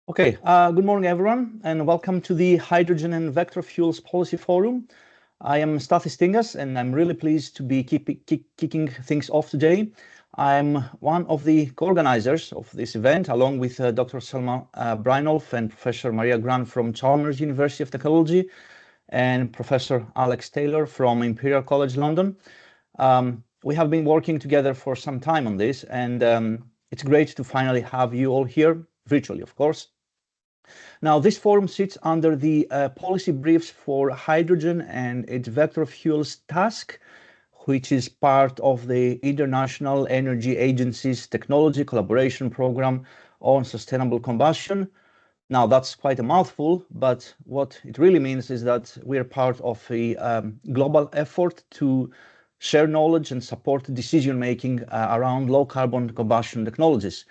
Okay, good morning, everyone, and welcome to the Hydrogen and Vector Fuels Policy Forum. I am Stathis Tingas, and I'm really pleased to be kicking things off today. I'm one of the co-organizers of this event, along with Dr. Selma Brynolf and Professor Maria Grant from Chalmers University of Technology, and Professor Alex Taylor from Imperial College London. We have been working together for some time on this, and it's great to finally have you all here, virtually, of course. Now, this forum sits under the Policy Briefs for Hydrogen and its Vector Fuels task, which is part of the International Energy Agency's Technology Collaboration Program on Sustainable Combustion. Now, that's quite a mouthful, but what it really means is that we are part of a global effort to share knowledge and support decision-making around low-carbon combustion technologies.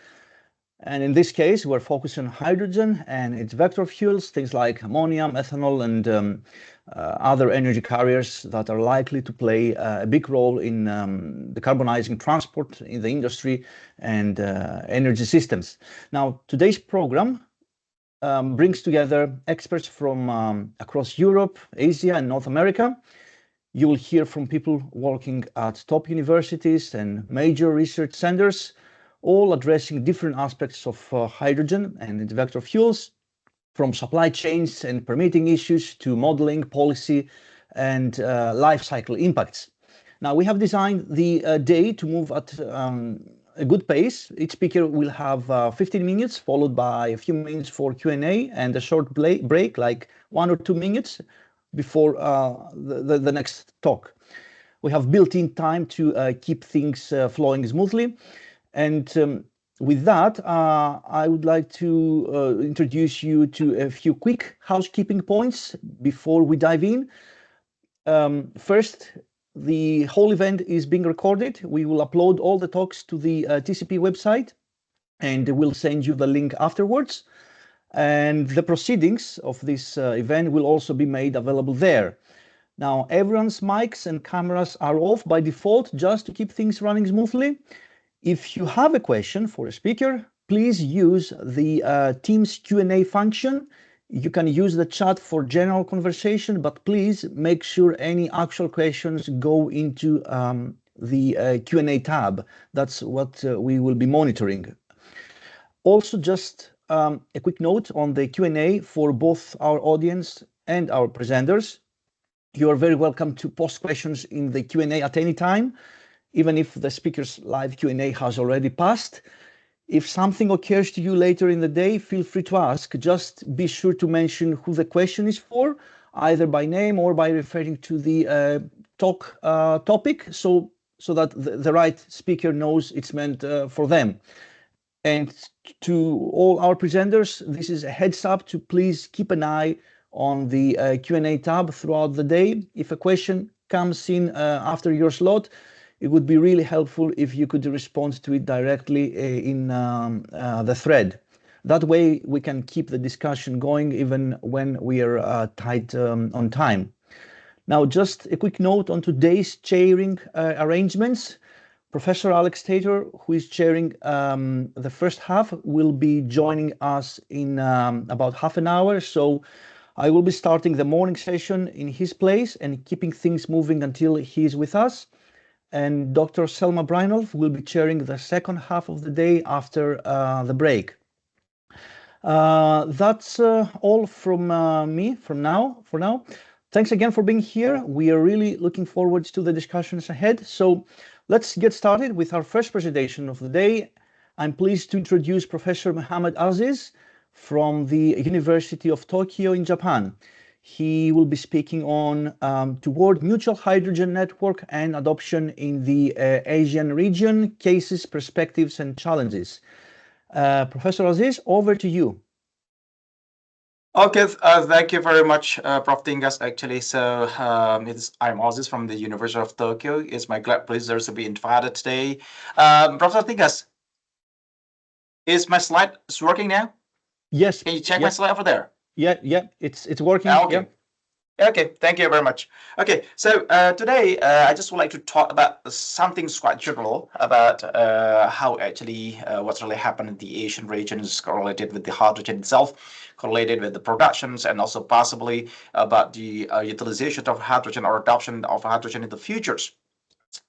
And in this case, we're focusing on hydrogen and its vector fuels, things like ammonia, methanol, and other energy carriers that are likely to play a big role in decarbonizing transport in the industry and energy systems. Now, today's program brings together experts from across Europe, Asia, and North America. You will hear from people working at top universities and major research centers, all addressing different aspects of hydrogen and its vector fuels, from supply chains and permitting issues to modeling, policy, and life cycle impacts. Now, we have designed the day to move at a good pace. Each speaker will have 15 minutes, followed by a few minutes for Q&A and a short break, like 1 or 2 minutes before the next talk. We have built-in time to keep things flowing smoothly. And with that, I would like to introduce you to a few quick housekeeping points before we dive in. First, the whole event is being recorded. We will upload all the talks to the TCP website, and we'll send you the link afterwards. And the proceedings of this event will also be made available there. Now, everyone's mics and cameras are off by default, just to keep things running smoothly. If you have a question for a speaker, please use the Teams Q&A function. You can use the chat for general conversation, but please make sure any actual questions go into the Q&A tab. That's what we will be monitoring. Also, just a quick note on the Q&A for both our audience and our presenters. You are very welcome to post questions in the Q&A at any time, even if the speaker's live Q&A has already passed. If something occurs to you later in the day, feel free to ask. Just be sure to mention who the question is for, either by name or by referring to the topic, so that the right speaker knows it's meant for them. And to all our presenters, this is a heads up to please keep an eye on the Q&A tab throughout the day. If a question comes in after your slot, it would be really helpful if you could respond to it directly in the thread. That way we can keep the discussion going even when we are tight on time. Now, just a quick note on today's chairing arrangements. Professor Alex Taylor, who is chairing the first half, will be joining us in about half an hour. So I will be starting the morning session in his place and keeping things moving until he is with us. And Dr. Selma Brynolf will be chairing the second half of the day after the break. That's all from me for now. Thanks again for being here. We are really looking forward to the discussions ahead. So let's get started with our first presentation of the day. I'm pleased to introduce Professor Mohammed Aziz from the University of Tokyo in Japan. He will be speaking on toward mutual hydrogen network and adoption in the Asian region, cases, perspectives, and challenges. Professor Aziz, over to you. Okay, thank you very much, Prof. Tingas, actually. So I'm Aziz from the University of Tokyo. It's my great pleasure to be invited today. Professor Tingas, is my slide working now? Yes. Can you check my slide over there? Yeah, it's working. Okay. Yeah. Okay, thank you very much. Okay, so today I just would like to talk about something quite general about how actually what's really happened in the Asian regions correlated with the hydrogen itself, correlated with the productions, and also possibly about the utilization of hydrogen or adoption of hydrogen in the futures.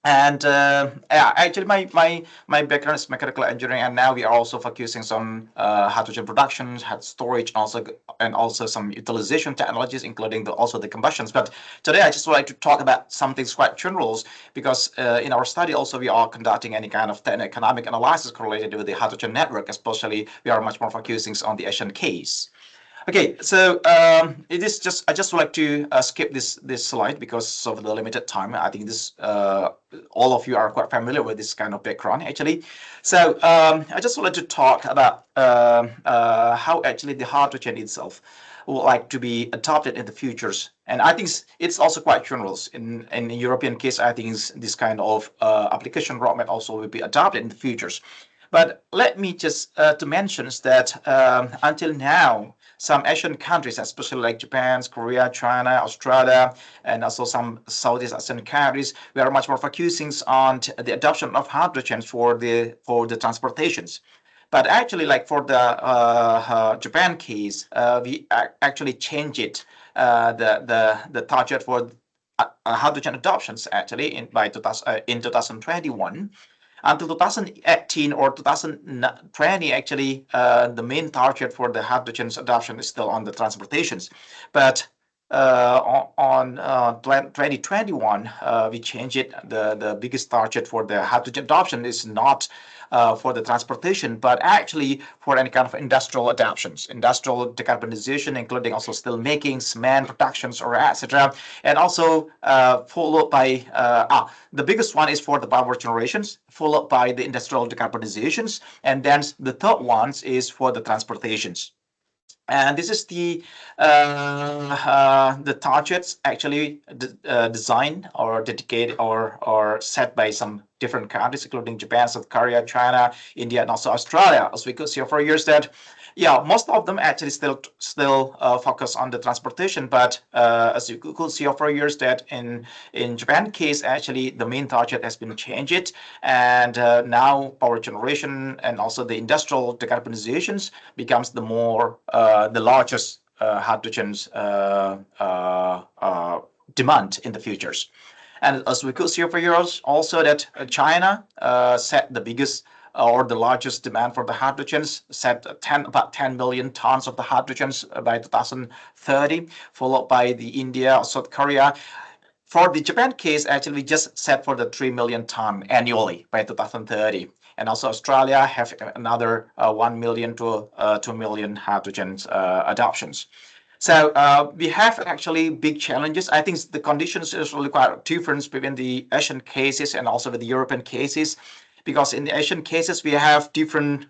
And yeah, actually, my background is mechanical engineering, and now we are also focusing on hydrogen production, storage, and also some utilization technologies, including also the combustions. But today, I just would like to talk about something quite general, because in our study also we are conducting any kind of economic analysis correlated with the hydrogen network. Especially, we are much more focusing on the Asian case. Okay, so it is just I just would like to skip this slide because of the limited time. I think this all of you are quite familiar with this kind of background actually. So I just would like to talk about how actually the hydrogen itself would like to be adopted in the futures. And I think it's also quite general. In the European case, I think this kind of application roadmap also will be adopted in the futures. But let me just to mention that until now, some Asian countries, especially like Japan, Korea, China, Australia, and also some Southeast Asian countries, we are much more focusing on the adoption of hydrogen for the transportations. But actually, like for the Japan case, we actually changed it the target for hydrogen adoptions actually in 2021 until 2018 or 2020, actually, the main target for the hydrogen adoption is still on the transportations. But on 2021, we changed it. The biggest target for the hydrogen adoption is not for the transportation, but actually for any kind of industrial adoptions, industrial decarbonization, including also steel making, cement productions, or etc. And also followed by the biggest one is for the power generations, followed by the industrial decarbonizations, and then the third one is for the transportations. And this is the targets actually designed or dedicated or set by some different countries, including Japan, South Korea, China, India, and also Australia. As we could see for years that, yeah, most of them actually still focus on the transportation, but as you could see for years that in Japan case, actually the main target has been changed, and now power generation and also the industrial decarbonizations becomes the largest hydrogen's demand in the futures. And as we could see over here also that China set the biggest or the largest demand for the hydrogens, set about 10 million tons of the hydrogens by 2030, followed by the India, South Korea. For the Japan case, actually, we just set for the 3 million ton annually by 2030. And also Australia have another 1 million to 2 million hydrogen adoptions. So we have actually big challenges. I think the conditions is really quite different between the Asian cases and also with the European cases, because in the Asian cases we have different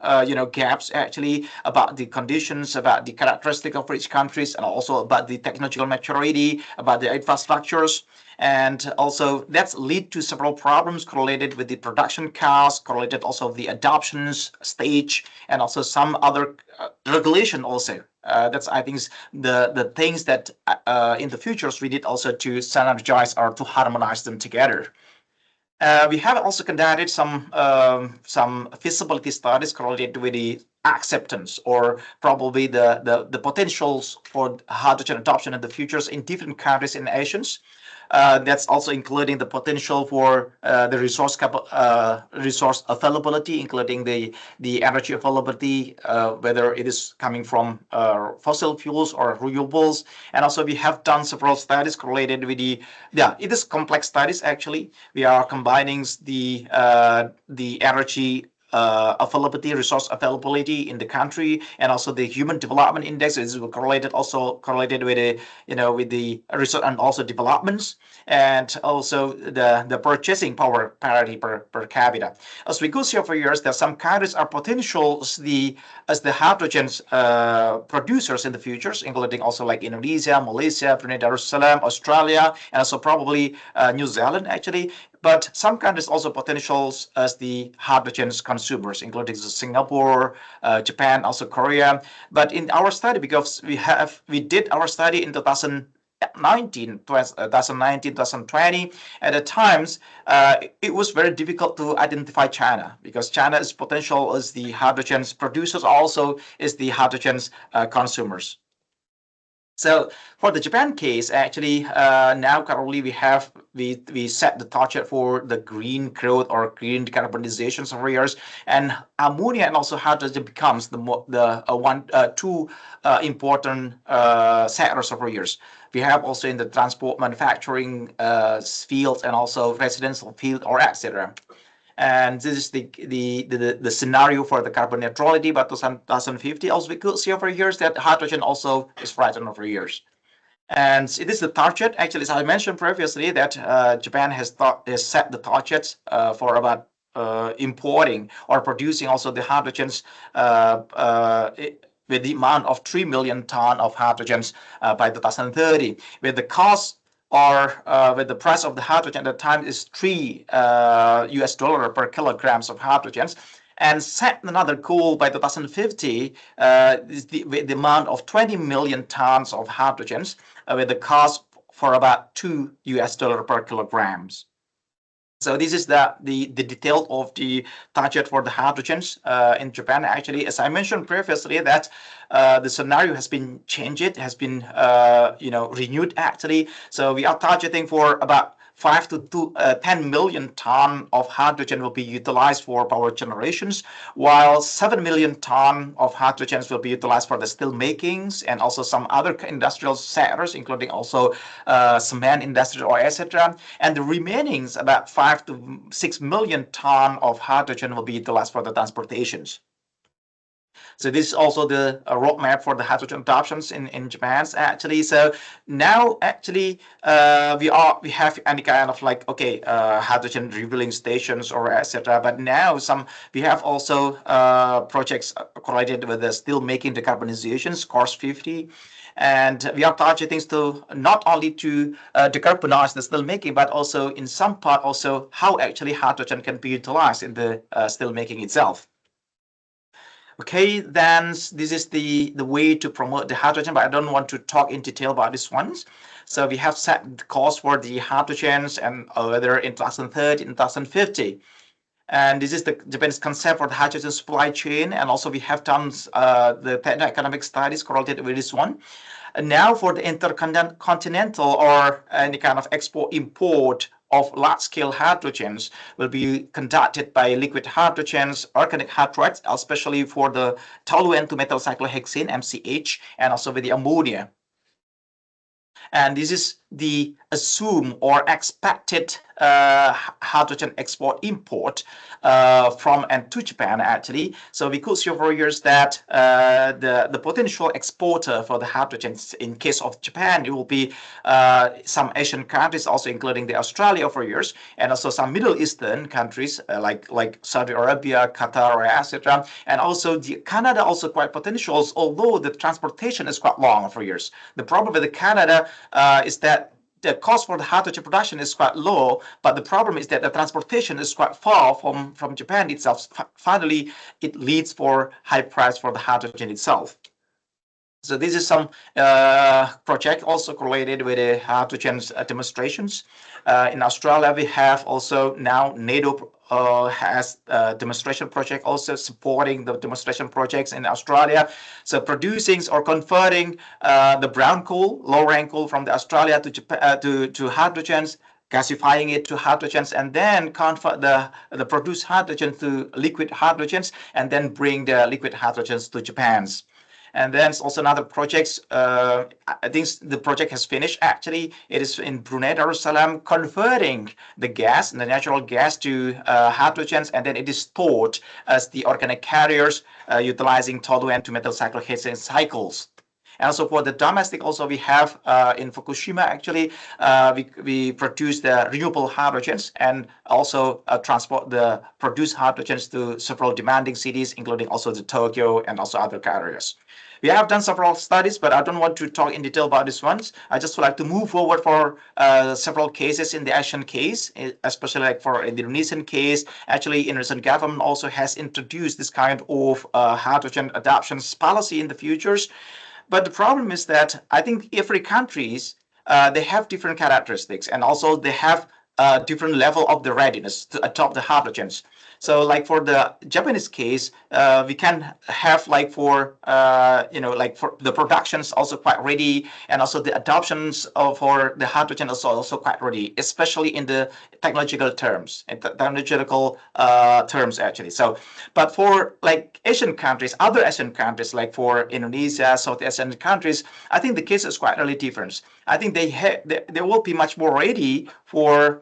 gaps actually about the conditions, about the characteristic of each countries, and also about the technological maturity, about the infrastructures. And also that's lead to several problems correlated with the production costs, correlated also with the adoptions stage, and also some other regulation also. That's I think the things that in the futures we need also to standardize or to harmonize them together. We have also conducted some feasibility studies correlated with the acceptance or probably the potentials for hydrogen adoption in the futures in different countries in nations. That's also including the potential for the resource availability, including the energy availability, whether it is coming from fossil fuels or renewables. And also we have done several studies correlated with it is complex studies actually. We are combining the energy availability, resource availability in the country, and also the human development index is correlated with with the research and also developments, and also the purchasing power parity per capita. As we go see over years, there some countries are potential as the hydrogen producers in the futures, including also like Indonesia, Malaysia, Brunei Darussalam, Australia, and also probably New Zealand actually. But some countries also potentials as the hydrogen consumers, including Singapore, Japan, also Korea. But in our study, because we did our study in 2000 2019, 2020, at the times, it was very difficult to identify China because China is potential as the hydrogen's producers, also is the hydrogen's consumers. So for the Japan case, actually, now currently we set the target for the green growth or green decarbonization of years, and ammonia and also hydrogen becomes two important sectors of years. We have also in the transport, manufacturing fields, and also residential field or etc. And this is the scenario for the carbon neutrality by 2050. Also, we could see over years that hydrogen also is frightened over years. And it is the target, actually, as I mentioned previously, that Japan has set the targets for about importing or producing also the hydrogens with the amount of 3 million ton of hydrogens by 2030, with the cost or with the price of the hydrogen at the time is $3 per kilograms of hydrogens, and set another goal by 2050 with the amount of 20 million tons of hydrogens with the cost for about $2 per kilograms. So this is the detail of the target for the hydrogens in Japan. Actually, as I mentioned previously, that the scenario has been changed, has been renewed actually. So we are targeting for about 5 to 10 million ton of hydrogen will be utilized for power generations, while 7 million ton of hydrogens will be utilized for the steel makings and also some other industrial sectors, including also cement industry or etc. And the remaining about 5 to 6 million ton of hydrogen will be utilized for the transportations. So this is also the roadmap for the hydrogen adoptions in Japan actually. So now actually we have any kind of like hydrogen refueling stations or etc. But now we have also projects correlated with the steel making decarbonizations, course 50. And we are targeting to not only to decarbonize the steel making, but also in some part also how actually hydrogen can be utilized in the steel making itself. Okay, then this is the way to promote the hydrogen, but I don't want to talk in detail about these ones. So we have set the cost for the hydrogens and whether in 2030, in 2050. And this is the Japan's concept for the hydrogen supply chain. And also we have done the techno-economic studies correlated with this one. And now for the intercontinental or any kind of export-import of large-scale hydrogens will be conducted by liquid hydrogens, organic hydrogens, especially for the toluene to metal cyclohexane, MCH, and also with the ammonia. And this is the assumed or expected hydrogen export import from and to Japan actually. So we could see over years that the potential exporter for the hydrogens in case of Japan, it will be some Asian countries, also including the Australia over years, and also some Middle Eastern countries like Saudi Arabia, Qatar, etc. And also the Canada also quite potential, although the transportation is quite long for years. The problem with the Canada is that the cost for the hydrogen production is quite low, but the problem is that the transportation is quite far from Japan itself. Finally, it leads for high price for the hydrogen itself. So this is some project also correlated with the hydrogen demonstrations. In Australia, we have also now NATO has a demonstration project also supporting the demonstration projects in Australia. So producing or converting the brown coal, low-rank coal from the Australia to Japan, to hydrogens, gasifying it to hydrogens, and then convert the produced hydrogen to liquid hydrogens, and then bring the liquid hydrogens to Japan's. And then also another projects, I think the project has finished actually. It is in Brunei Darussalam, converting the gas, the natural gas to hydrogens, and then it is stored as the organic carriers utilizing toluene to metal cyclohexane cycles. And also for the domestic, also we have in Fukushima actually, we produce the renewable hydrogens and also transport the produced hydrogens to several demanding cities, including also the Tokyo and also other areas. We have done several studies, but I don't want to talk in detail about these ones. I just would like to move forward for several cases in the Asian case, especially like for the Indonesian case. Actually, Indonesian government also has introduced this kind of hydrogen adoption policy in the futures. But the problem is that I think every countries they have different characteristics, and also they have different level of the readiness to adopt the hydrogens. So like for the Japanese case, we can have like for like for the productions also quite ready, and also the adoptions of for the hydrogen also quite ready, especially in the technological terms and technological terms actually. So, but for like Asian countries, other Asian countries like for Indonesia, South Asian countries, I think the case is quite really different. I think they will be much more ready for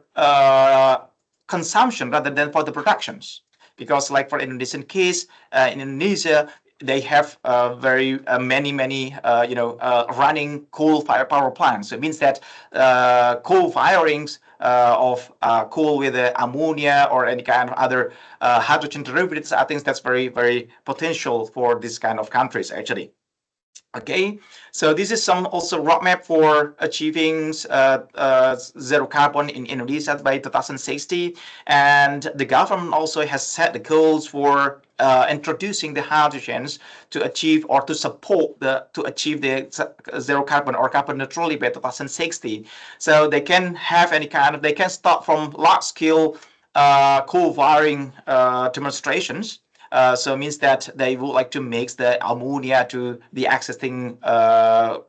consumption rather than for the productions. Because like for Indonesian case, in Indonesia, they have very many running coal fire power plants. So it means that coal firings of coal with ammonia or any kind of other hydrogen derivatives, I think that's very potential for this kind of countries actually. Okay, so this is some also roadmap for achieving zero carbon in Indonesia by 2060, and the government also has set the goals for introducing the hydrogens to achieve or to support to achieve the zero carbon or carbon neutrality by 2060. So they can have any kind of, they can start from large scale coal firing demonstrations. So it means that they would like to mix the ammonia to the existing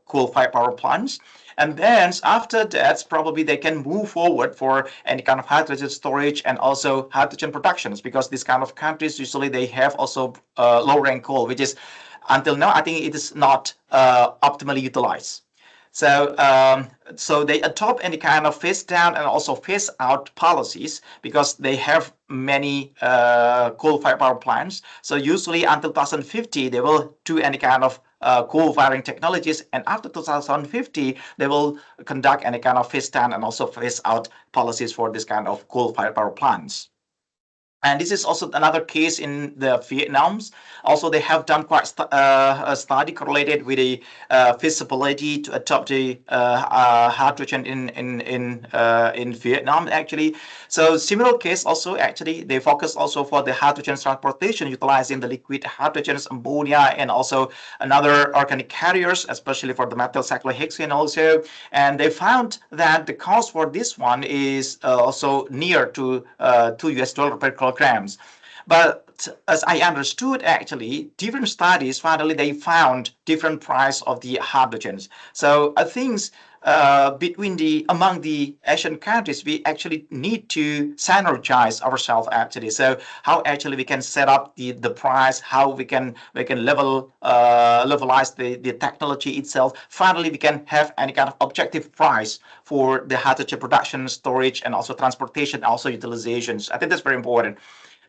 coal-fired power plants. And then after that, probably they can move forward for any kind of hydrogen storage and also hydrogen productions, because these kind of countries usually they have also low-rank coal, which is until now I think it is not optimally utilized. So they adopt any kind of phase down and also phase out policies because they have many coal-fired power plants. So usually until 2050, they will do any kind of coal-firing technologies, and after 2050, they will conduct any kind of phase down and also phase out policies for this kind of coal-fired power plants. And this is also another case in the Vietnams. Also, they have done quite a study correlated with the feasibility to adopt the hydrogen in Vietnam actually. So similar case also actually they focus also for the hydrogen transportation utilizing the liquid hydrogens, ammonia, and also another organic carriers, especially for the methyl cyclohexane also. And they found that the cost for this one is also near to $2 per kilograms. But as I understood, actually, different studies finally they found different price of the hydrogens. So I think among the Asian countries, we actually need to synergize ourselves actually. So how actually we can set up the price, how we can levelize the technology itself. Finally, we can have any kind of objective price for the hydrogen production, storage, and also transportation, also utilizations. I think that's very important.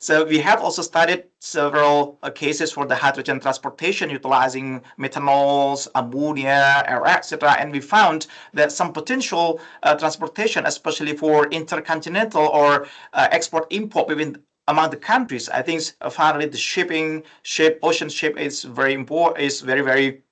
So we have also studied several cases for the hydrogen transportation utilizing methanols, ammonia, etc. And we found that some potential transportation, especially for intercontinental or export-import among the countries, I think finally the ocean ship is very important, is very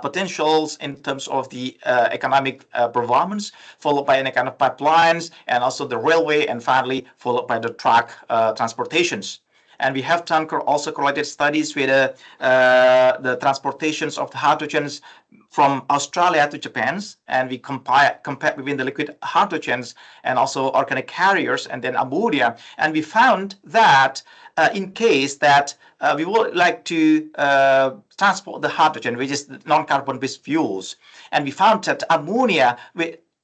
potentials in terms of the economic performance, followed by any kind of pipelines, and also the railway, and finally followed by the truck transportations. And we have done also correlated studies with the transportations of the hydrogens from Australia to Japan, and we compare between the liquid hydrogens and also organic carriers and then ammonia, and we found that in case that we would like to transport the hydrogen, which is non-carbon based fuels, and we found that ammonia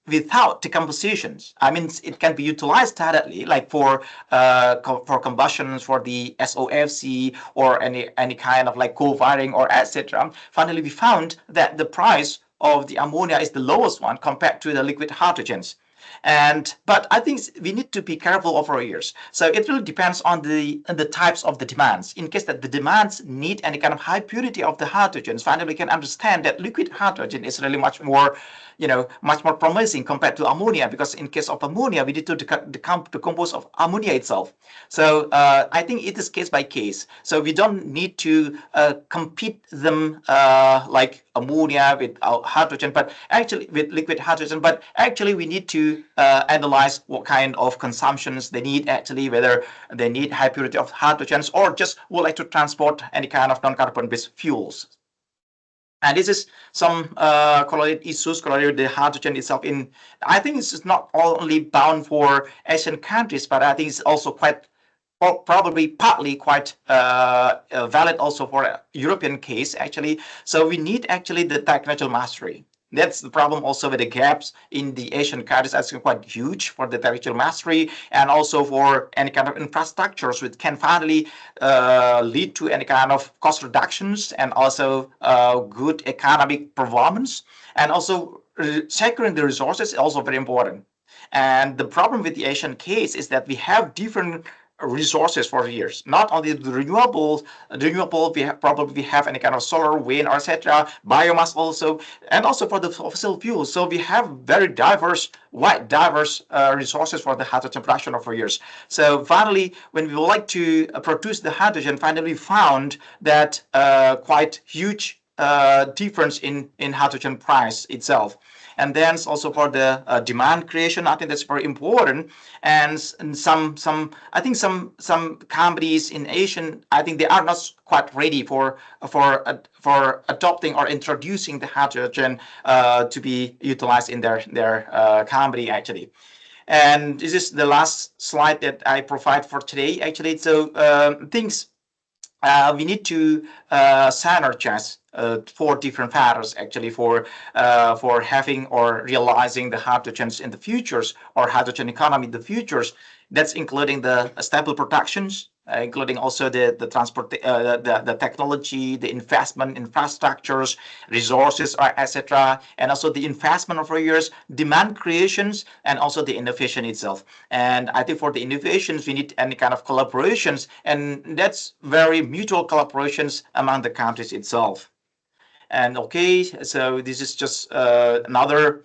without decompositions, I mean, it can be utilized directly, like for combustions for the SOFC or any kind of like co-firing or etc. Finally, we found that the price of the ammonia is the lowest one compared to the liquid hydrogens. But I think we need to be careful over years. So it really depends on the types of the demands. In case that the demands need any kind of high purity of the hydrogens, finally we can understand that liquid hydrogen is really much more promising compared to ammonia, because in case of ammonia, we need to decompose of ammonia itself. So I think it is case by case. So we don't need to compete them like ammonia with hydrogen, but actually with liquid hydrogen. But actually, we need to analyze what kind of consumptions they need actually, whether they need high purity of hydrogens or just would like to transport any kind of non-carbon based fuels. And this is some correlated issues correlated with the hydrogen itself. I think it's not only bound for Asian countries, but I think it's also quite, well, probably partly quite valid also for a European case, actually. So we need actually the technological mastery. That's the problem also with the gaps in the Asian countries. That's quite huge for the technological mastery and also for any kind of infrastructures which can finally lead to any kind of cost reductions and also good economic performance. And also securing the resources is also very important. And the problem with the Asian case is that we have different resources for years. Not only the renewable, we have any kind of solar, wind, or etc. Biomass also, and also for the fossil fuels. So we have very diverse, resources for the hydrogen production over years. So finally, when we would like to produce the hydrogen, finally we found that quite huge difference in hydrogen price itself. And then also for the demand creation, I think that's very important. And I think some companies in Asian, I think they are not quite ready for adopting or introducing the hydrogen to be utilized in their company actually. And this is the last slide that I provide for today actually. So things we need to synergize four different factors actually for having or realizing the hydrogens in the futures or hydrogen economy in the futures. That's including the stable productions, including also the transport, the technology, the investment infrastructures, resources, etc., and also the investment over years, demand creations, and also the innovation itself. And I think for the innovations, we need any kind of collaborations, and that's very mutual collaborations among the countries itself. And okay, so this is just another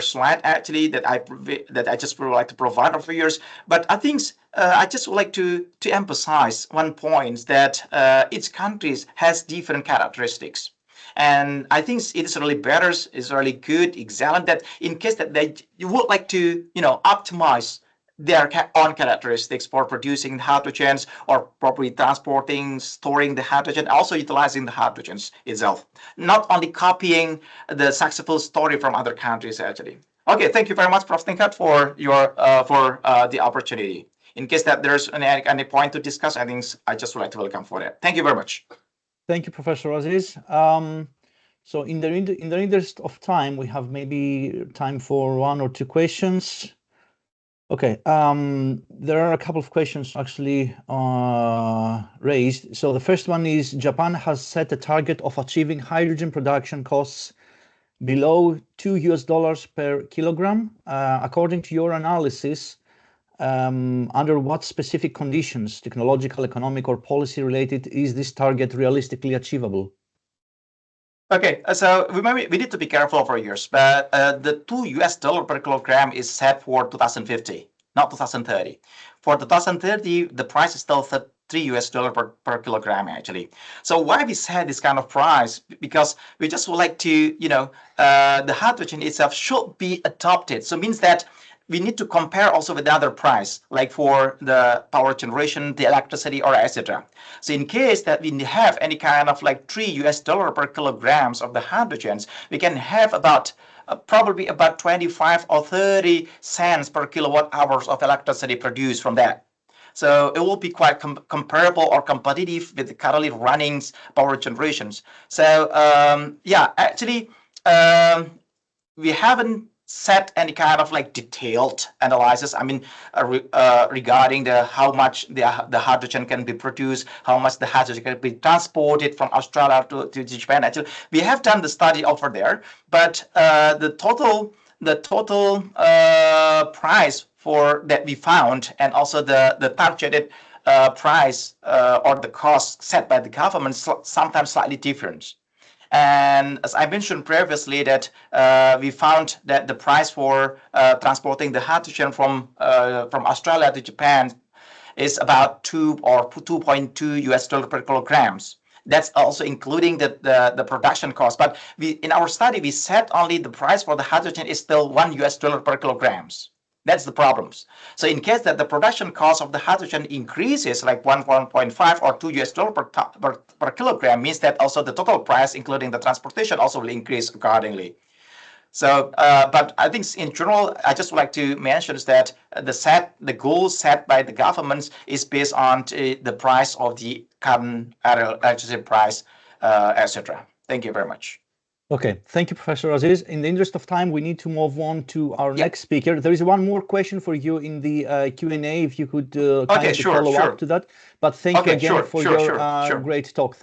slide actually that I just would like to provide over years. But I think I just would like to emphasize one point that each countries has different characteristics. And I think it is really better, is really good, excellent that in case that you would like to, optimize their own characteristics for producing hydrogens or properly transporting, storing the hydrogen, also utilizing the hydrogens itself, not only copying the successful story from other countries actually. Okay, thank you very much, Prof. Tingkat, for your the opportunity. In case that there's any point to discuss, I think I just would like to welcome for that. Thank you very much. Thank you, Professor Aziz. So in the interest of time, we have maybe time for one or two questions. Okay, there are a couple of questions actually raised. So the first one is, Japan has set a target of achieving hydrogen production costs below $2 per kilogram. According to your analysis, under what specific conditions, technological, economic, or policy related, is this target realistically achievable? Okay, so we need to be careful for years, but the $2 per kilogram is set for 2050, not 2030. For 2030, the price is still $3 per kilogram actually. So why we set this kind of price? Because we just would like to, the hydrogen itself should be adopted. So it means that we need to compare also with the other price, like for the power generation, the electricity, or etc. So in case that we have any kind of like $3 per kilograms of the hydrogens, we can have about probably about 25 or 30 cents per kilowatt hours of electricity produced from that. So it will be quite comparable or competitive with the currently running power generations. So yeah, actually, we haven't set any kind of like detailed analysis. I mean, regarding how much the hydrogen can be produced, how much the hydrogen can be transported from Australia to Japan. Actually, we have done the study over there, but the total price for that we found, and also the targeted price or the cost set by the government, sometimes slightly different. And as I mentioned previously, that we found that the price for transporting the hydrogen from Australia to Japan is about $2.2 per kilograms. That's also including the production cost. But in our study, we set only the price for the hydrogen is still $1 per kilograms. That's the problems. So in case that the production cost of the hydrogen increases like 1.5 or $2 per kilogram, means that also the total price, including the transportation, also will increase accordingly. So, but I think in general, I just would like to mention is that the goal set by the governments is based on the price of the carbon electricity price, etc. Thank you very much. Okay, thank you, Professor Aziz. In the interest of time, we need to move on to our Yep. next speaker. There is one more question for you in the Q&A, if you could Okay, kindly sure, follow sure. up to that. But thank you Okay, again sure, for sure, your sure, sure. great talk. Thank